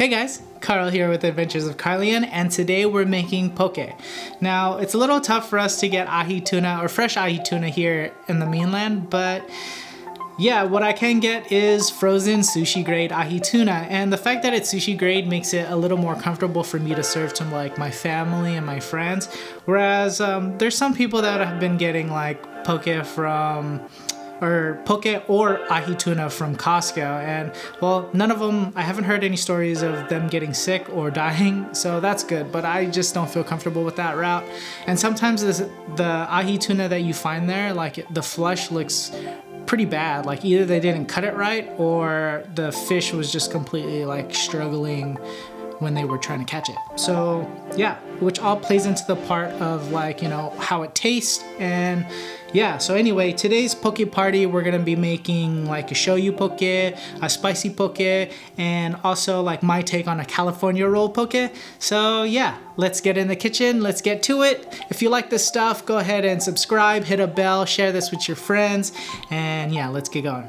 Hey guys, Carl here with Adventures of Carlian, and today we're making poke. Now, it's a little tough for us to get ahi tuna or fresh ahi tuna here in the mainland, but yeah, what I can get is frozen sushi grade ahi tuna, and the fact that it's sushi grade makes it a little more comfortable for me to serve to like my family and my friends, whereas there's some people that have been getting like poke or ahi tuna from Costco, and well, none of them, I haven't heard any stories of them getting sick or dying, so that's good, but I just don't feel comfortable with that route. And sometimes the ahi tuna that you find there, like the flesh looks pretty bad, like either they didn't cut it right or the fish was just completely like struggling when they were trying to catch it. So yeah, which all plays into the part of like, you know, how it tastes. And yeah, so anyway, today's poke party, we're gonna be making like a shoyu poke, a spicy poke, and also like my take on a California roll poke. So yeah, let's get in the kitchen, let's get to it. If you like this stuff, go ahead and subscribe, hit a bell, share this with your friends, and yeah, let's get going.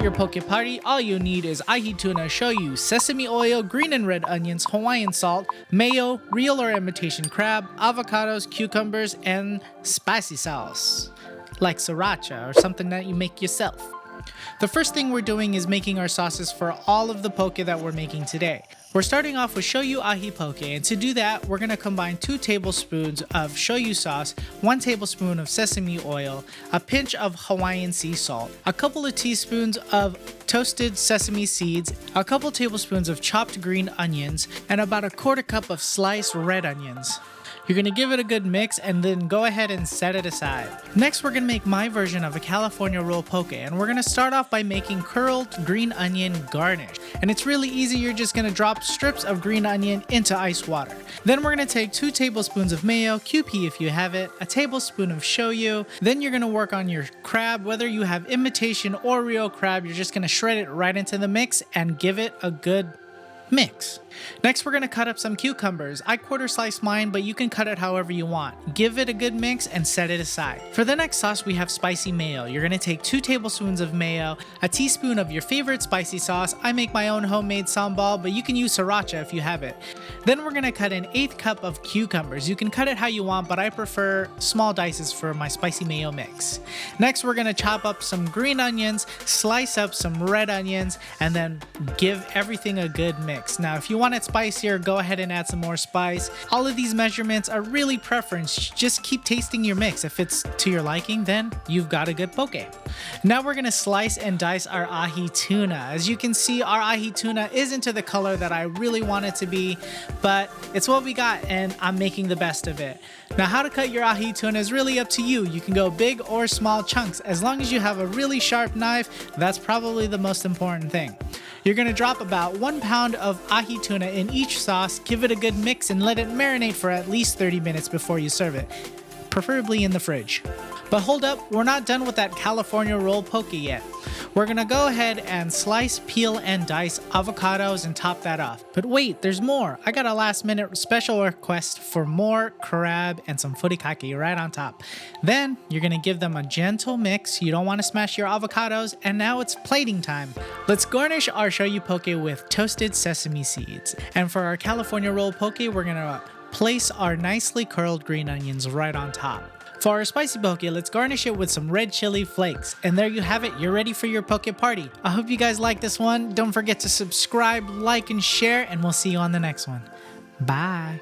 Your poke party, all you need is ahi tuna, shoyu, sesame oil, green and red onions, Hawaiian salt, mayo, real or imitation crab, avocados, cucumbers, and spicy sauce, like sriracha or something that you make yourself. The first thing we're doing is making our sauces for all of the poke that we're making today. We're starting off with shoyu ahi poke, and to do that, we're going to combine 2 tablespoons of shoyu sauce, 1 tablespoon of sesame oil, a pinch of Hawaiian sea salt, a couple of teaspoons of toasted sesame seeds, a couple tablespoons of chopped green onions, and about a 1/4 cup of sliced red onions. You're going to give it a good mix and then go ahead and set it aside. Next, we're going to make my version of a California roll poke, and we're going to start off by making curled green onion garnish. And it's really easy, you're just going to drop strips of green onion into ice water. Then we're going to take 2 tablespoons of mayo, QP if you have it, a tablespoon of shoyu. Then you're going to work on your crab, whether you have imitation or real crab, you're just going to shred it right into the mix and give it a good mix. Next, we're going to cut up some cucumbers. I 1/4 slice mine, but you can cut it however you want. Give it a good mix and set it aside. For the next sauce, we have spicy mayo. You're going to take 2 tablespoons of mayo, a teaspoon of your favorite spicy sauce. I make my own homemade sambal, but you can use sriracha if you have it. Then we're going to cut an 1/8 cup of cucumbers. You can cut it how you want, but I prefer small dices for my spicy mayo mix. Next, we're going to chop up some green onions, slice up some red onions, and then give everything a good mix. Now, if you want it spicier, go ahead and add some more spice. All of these measurements are really preference. Just keep tasting your mix. If it's to your liking, then you've got a good poke. Now we're going to slice and dice our ahi tuna. As you can see, our ahi tuna isn't to the color that I really want it to be, but it's what we got and I'm making the best of it. Now, how to cut your ahi tuna is really up to you. You can go big or small chunks. As long as you have a really sharp knife, that's probably the most important thing. You're going to drop about 1 pound of ahi tuna in each sauce, give it a good mix, and let it marinate for at least 30 minutes before you serve it, preferably in the fridge. But hold up, we're not done with that California roll poke yet. We're gonna go ahead and slice, peel, and dice avocados and top that off. But wait, there's more. I got a last minute special request for more crab and some furikake right on top. Then you're gonna give them a gentle mix. You don't wanna smash your avocados, and now it's plating time. Let's garnish our shoyu poke with toasted sesame seeds. And for our California roll poke, we're gonna place our nicely curled green onions right on top. For our spicy poke, let's garnish it with some red chili flakes. And there you have it, you're ready for your poke party. I hope you guys like this one. Don't forget to subscribe, like, and share, and we'll see you on the next one. Bye.